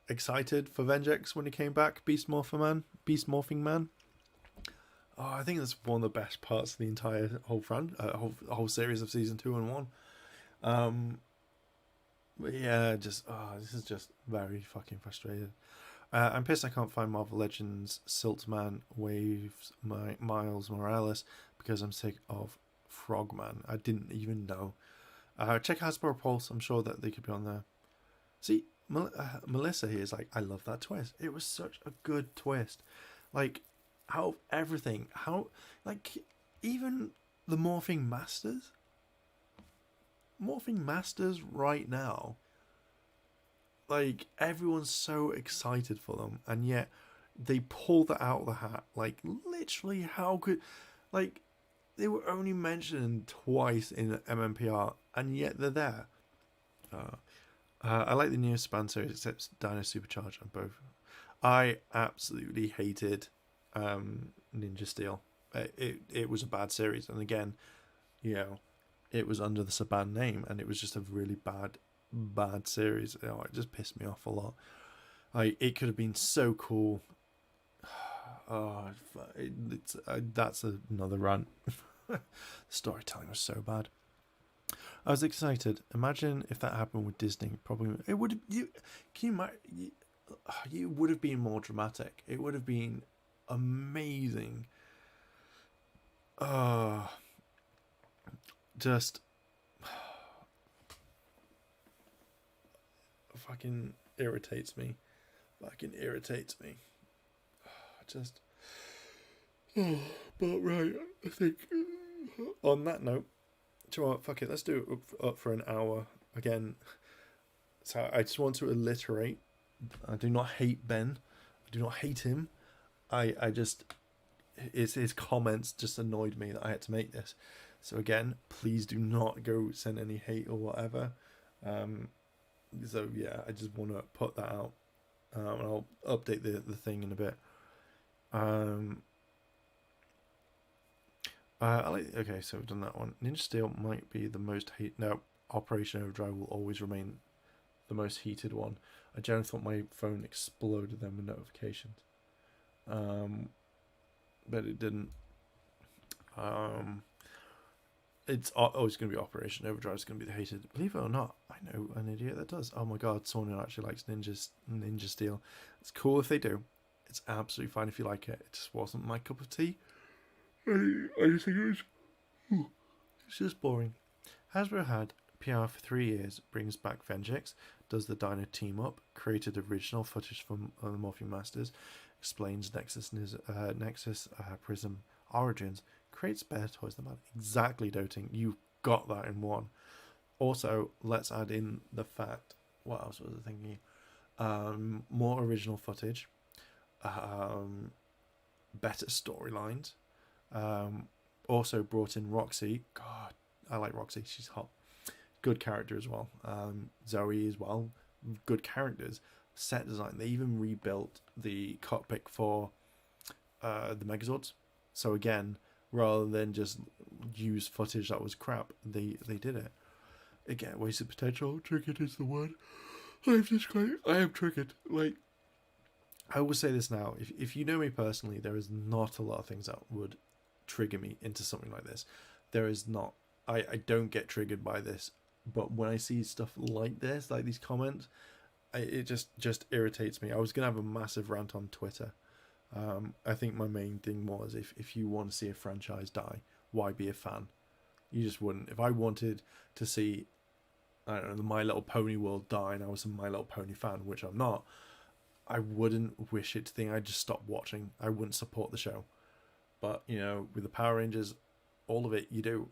excited for Vengex when he came back, Beast Morphing Man. Oh, I think that's one of the best parts of the entire whole series of season 2 and 1. But yeah, this is just very fucking frustrated. I'm pissed I can't find Marvel Legends Siltman Waves Miles Morales because I'm sick of Frogman. I didn't even know. Check Hasbro Pulse. I'm sure that they could be on there. See, Melissa here is like, I love that twist. It was such a good twist. Out of everything, even the Morphing Masters right now, everyone's so excited for them, and yet they pull that out of the hat. Literally, how could, they were only mentioned twice in MMPR, and yet they're there. I like the new Span series, except Dino Supercharge on both. I absolutely hated Ninja Steel. It was a bad series, and again, it was under the Saban name, and it was just a really bad series. It just pissed me off a lot. It could have been so cool. That's another rant. The storytelling was so bad. I was excited. Imagine if that happened with Disney. Probably it would. Can you imagine? You would have been more dramatic. It would have been amazing. Just fucking irritates me. Just. But right, I think on that note, do you know what? Fuck it. Let's do it up for an hour again. So I just want to alliterate. I do not hate Ben. I do not hate him. I just his comments just annoyed me that I had to make this. So again, please do not go send any hate or whatever. So yeah, I just want to put that out. And I'll update the thing in a bit. Okay, so we've done that one. Ninja Steel might be the most hate. No, Operation Overdrive will always remain the most heated one. I generally thought my phone exploded then with notifications. But it didn't. It's always going to be Operation Overdrive. It's going to be the hated. Believe it or not, I know an idiot that does. Oh my god, someone who actually likes Ninja Steel. It's cool if they do. It's absolutely fine if you like it. It just wasn't my cup of tea. I just think it's just boring. Hasbro had PR for 3 years, brings back Vengex, does the Dino team up, created original footage from the Morphin Masters, explains Nexus Prism origins, creates better toys than that. Exactly, Doting. You got that in one. Also, let's add in the fact. What else was I thinking? More original footage, better storylines. Also brought in Roxy. God, I like Roxy. She's hot. Good character as well. Zoe as well. Good characters. Set design. They even rebuilt the cockpit for the Megazords. So again, rather than just use footage that was crap, they did it. Again, wasted potential. Triggered is the word. I am triggered. Like, I will say this now. If you know me personally, there is not a lot of things that would trigger me into something like this. There is not. I don't get triggered by this, but when I see stuff like this, like these comments, it just irritates me. I was gonna have a massive rant on Twitter. I think my main thing was if you want to see a franchise die, why be a fan? You just wouldn't. If I wanted to see, I don't know, the My Little Pony world die, and I was a My Little Pony fan, which I'm not, I wouldn't wish it to think I'd just stop watching. I wouldn't support the show. But, you know, with the Power Rangers, all of it, you do.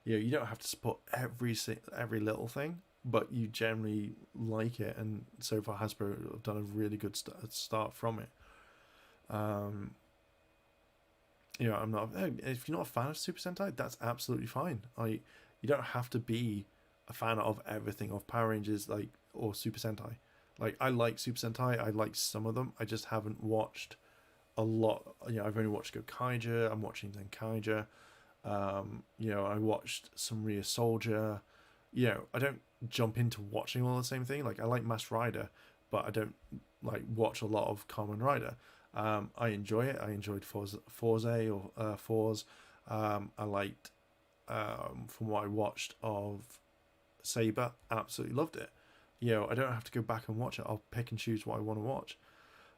You don't have to support every little thing, but you generally like it. And so far, Hasbro have done a really good start from it. I'm not. If you're not a fan of Super Sentai, that's absolutely fine. You don't have to be a fan of everything of Power Rangers, or Super Sentai. I like Super Sentai. I like some of them. I just haven't watched a lot. I've only watched Gokaiger. I'm watching Zenkaija. I watched some Rhea Soldier. I don't jump into watching all the same thing. I like Masked Rider, but I don't watch a lot of Kamen Rider. I enjoy it. I enjoyed Forze or Forze. I liked from what I watched of Saber. Absolutely loved it. I don't have to go back and watch it. I'll pick and choose what I want to watch.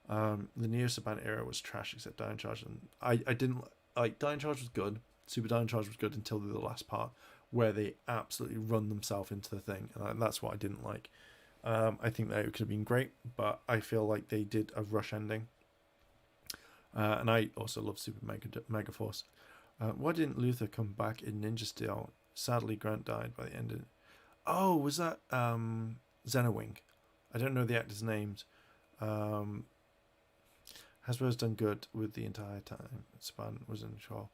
The Neo Saban era was trash except Dino Charge, and I didn't like. Dino Charge was good. Super Dino Charge was good until the last part where they absolutely run themselves into the thing, and that's what I didn't like. I think that it could have been great, but I feel like they did a rush ending. And I also love Super Mega Force. Why didn't Luther come back in Ninja Steel? Sadly, Grant died by the end of it. Oh, was that Xenowing? I don't know the actors' names. Hasbro's done good with the entire time span. Wasn't sure.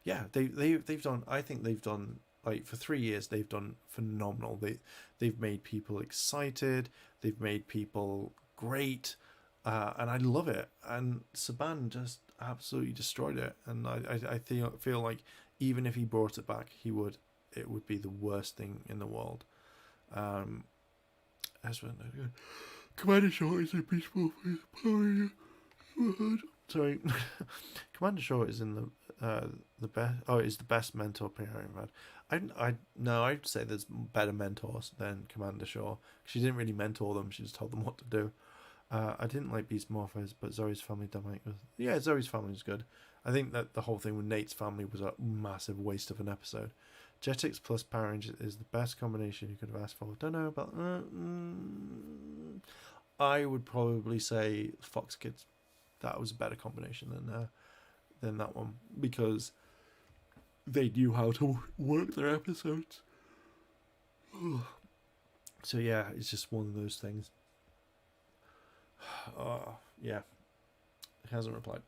Yeah, they've done. I think they've done for 3 years. They've done phenomenal. They've made people excited. They've made people great. And I love it. And Saban just absolutely destroyed it. And I feel like even if he brought it back, it would be the worst thing in the world. Commander Shaw is a peaceful Power Ranger. sorry, Commander Shaw is in the best. Oh, is the best mentor PR I've had. I'd say there's better mentors than Commander Shaw. She didn't really mentor them; she just told them what to do. I didn't like Beast Morphers, but Zoe's family dynamic was Zoe's family was good. I think that the whole thing with Nate's family was a massive waste of an episode. Jetix plus Power Rangers is the best combination you could have asked for. Don't know about. I would probably say Fox Kids. That was a better combination than that one, because they knew how to work their episodes. So yeah, it's just one of those things. Yeah, he hasn't replied.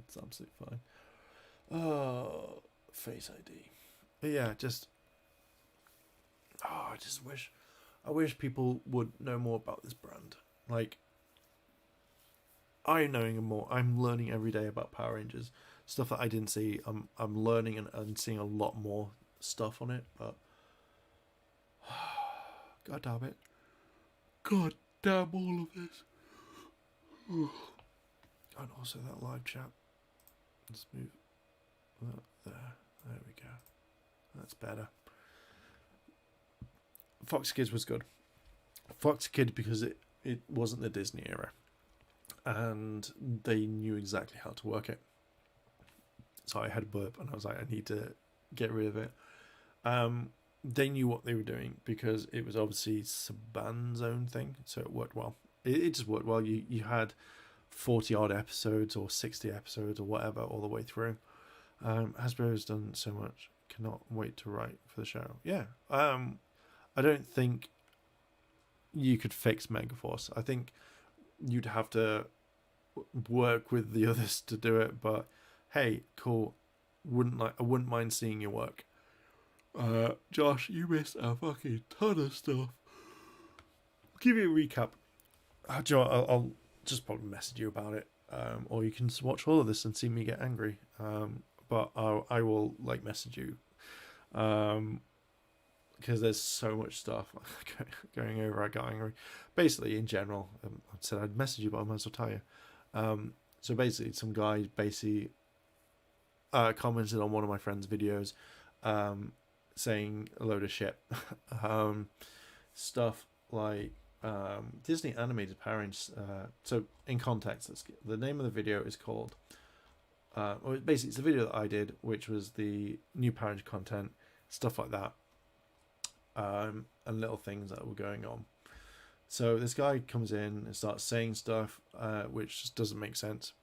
It's absolutely fine. Face ID. But yeah, I wish people would know more about this brand. Like, I'm learning every day about Power Rangers. Stuff that I didn't see. I'm learning and seeing a lot more stuff on it, but God damn it. God damn all of this. And also that live chat. Let's move that there. There we go. That's better. Fox Kids was good. Fox Kids because it wasn't the Disney era. And they knew exactly how to work it. So I had a burp and I was like, I need to get rid of it. They knew what they were doing because it was obviously Saban's own thing. So it worked well. It just worked well. You had 40 odd episodes or 60 episodes or whatever all the way through. Hasbro has done so much. Cannot wait to write for the show. Yeah. I don't think you could fix Megaforce. I think you'd have to work with the others to do it, but hey, cool. I wouldn't mind seeing your work. Josh, you missed a fucking ton of stuff. I'll give you a recap. I'll just probably message you about it, or you can just watch all of this and see me get angry. But I will message you, because there's so much stuff going over. I got angry. Basically, in general, I said I'd message you, but I might as well tell you. So basically, some guy commented on one of my friend's videos, saying a load of shit, stuff like Disney animated Power Rangers. So in context, the name of the video is called. Basically, it's the video that I did, which was the new Power Rangers content, stuff like that, and little things that were going on. So this guy comes in and starts saying stuff, which just doesn't make sense.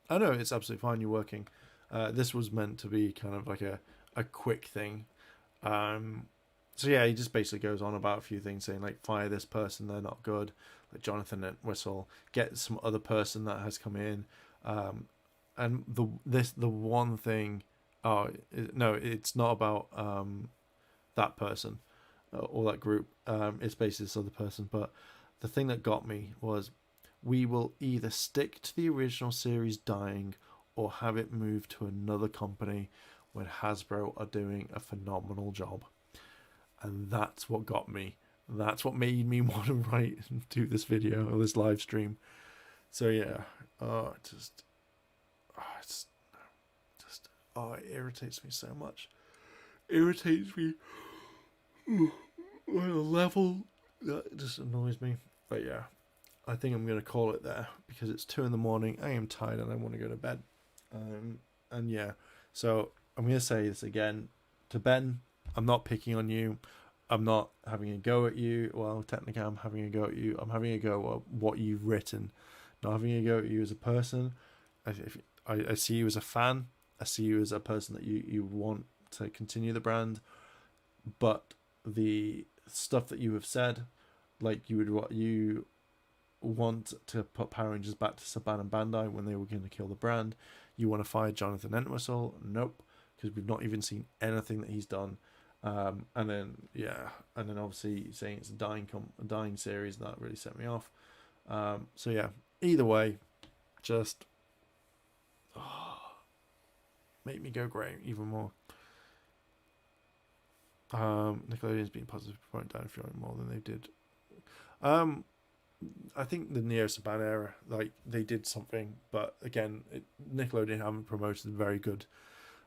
I know it's absolutely fine. You're working. This was meant to be kind of like a quick thing. So yeah, he just basically goes on about a few things, saying like fire this person, they're not good, like Jonathan Entwistle, get some other person that has come in, and the one thing, no, it's not about that person or that group. It's basically this other person. But the thing that got me was, we will either stick to the original series dying or have it move to another company when Hasbro are doing a phenomenal job. And that's what got me. That's what made me want to write and do this video or this live stream. So yeah, it irritates me so much. It irritates me on a level that just annoys me. But yeah, I think I'm going to call it there because it's 2 a.m. I am tired and I want to go to bed. And yeah, so I'm going to say this again to Ben. I'm not picking on you. I'm not having a go at you. Well, technically I'm having a go at you. I'm having a go at what you've written. Not having a go at you as a person. I see you as a fan. I see you as a person that you want to continue the brand. But the stuff that you have said, like you want to put Power Rangers back to Saban and Bandai when they were going to kill the brand. You want to fire Jonathan Entwistle? Nope, because we've not even seen anything that he's done. And then obviously saying it's a dying series, and that really set me off. So yeah, either way, just make me go grey even more. Nickelodeon's been positive, point down if you're more than they did. I think the Neo Saban era, like they did something, but again, Nickelodeon haven't promoted very good,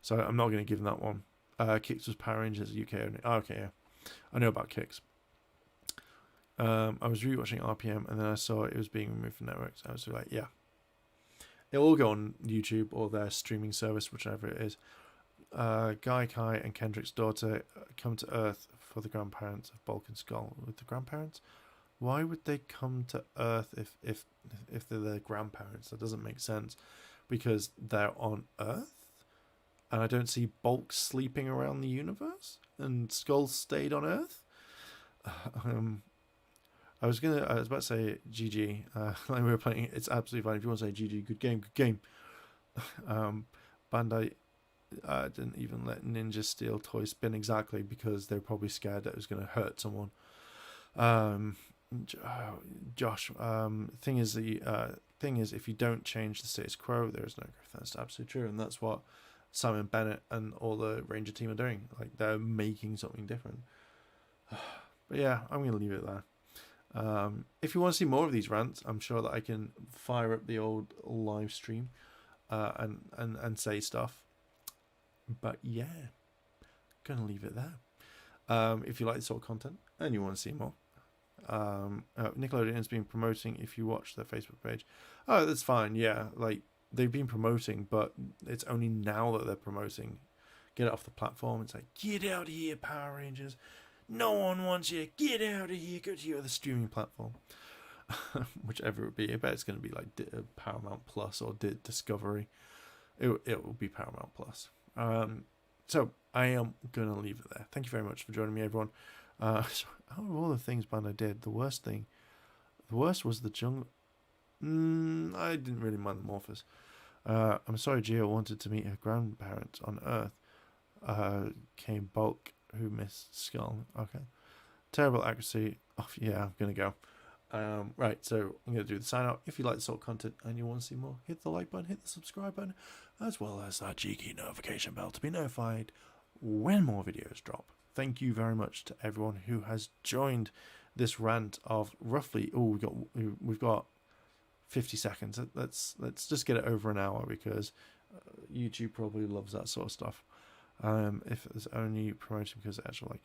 so I'm not going to give them that one. Kicks was Power Rangers UK only. Oh, okay, yeah, I know about Kicks. I was rewatching RPM and then I saw it was being removed from networks. I was like, yeah, it'll all go on YouTube or their streaming service, whichever it is. Guy Kai and Kendrick's daughter come to Earth for the grandparents of Bulk and Skull. With the grandparents, why would they come to Earth if they're their grandparents? That doesn't make sense, because they're on Earth, and I don't see Bulk sleeping around the universe, and Skull stayed on Earth. I was about to say GG. Like we were playing, it's absolutely fine. If you want to say GG, good game, good game. Bandai didn't even let Ninja Steel toy spin, exactly, because they're probably scared that it was going to hurt someone. Josh, thing is, if you don't change the status quo, there is no growth. That's absolutely true, and that's what Simon Bennett and all the Ranger team are doing. Like, they're making something different. But yeah, I'm going to leave it there. If you want to see more of these rants, I'm sure that I can fire up the old live stream and say stuff. But yeah, gonna leave it there. If you like this sort of content and you want to see more, Nickelodeon has been promoting. If you watch their Facebook page, oh, that's fine. Yeah, like they've been promoting, but it's only now that they're promoting. Get it off the platform. It's like, get out of here, Power Rangers. No one wants you. Get out of here. Go to your other streaming platform. Whichever it be. I bet it's going to be like Paramount Plus or Discovery. It will be Paramount Plus. So I am going to leave it there. Thank you very much for joining me, everyone. Out of all the things Bandai did, the worst was the jungle. I didn't really mind the Morphers. I'm sorry Gio wanted to meet her grandparents on Earth. Came Bulk, who missed Skull. Okay. Terrible accuracy. Oh, yeah, I'm going to go. Right, so I'm going to do the sign out. If you like this sort of content and you want to see more, hit the like button, hit the subscribe button, as well as that cheeky notification bell to be notified when more videos drop. Thank you very much to everyone who has joined this rant of roughly, we've got 50 seconds. Let's just get it over an hour, because YouTube probably loves that sort of stuff. If it's only promotion because actually,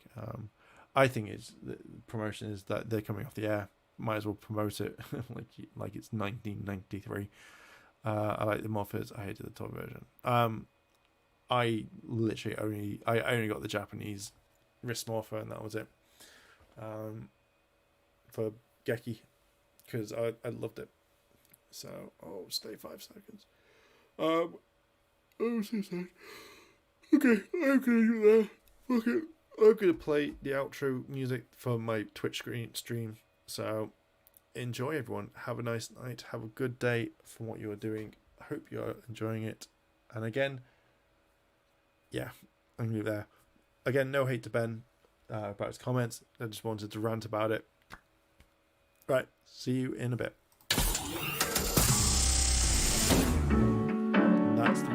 I think the promotion is that they're coming off the air. Might as well promote it like it's 1993. I like the Morphers. I hated the toy version. I literally only got the Japanese wrist morpher, and that was it. For Geki, because I loved it. So stay 5 seconds. So sad. Okay, I'm gonna do that. Okay, I'm gonna play the outro music for my Twitch stream. So enjoy, everyone. Have a nice night. Have a good day from what you are doing. I hope you're enjoying it. And again, yeah, I'm gonna leave it there. Again, no hate to Ben about his comments. I just wanted to rant about it. Right, see you in a bit. And that's the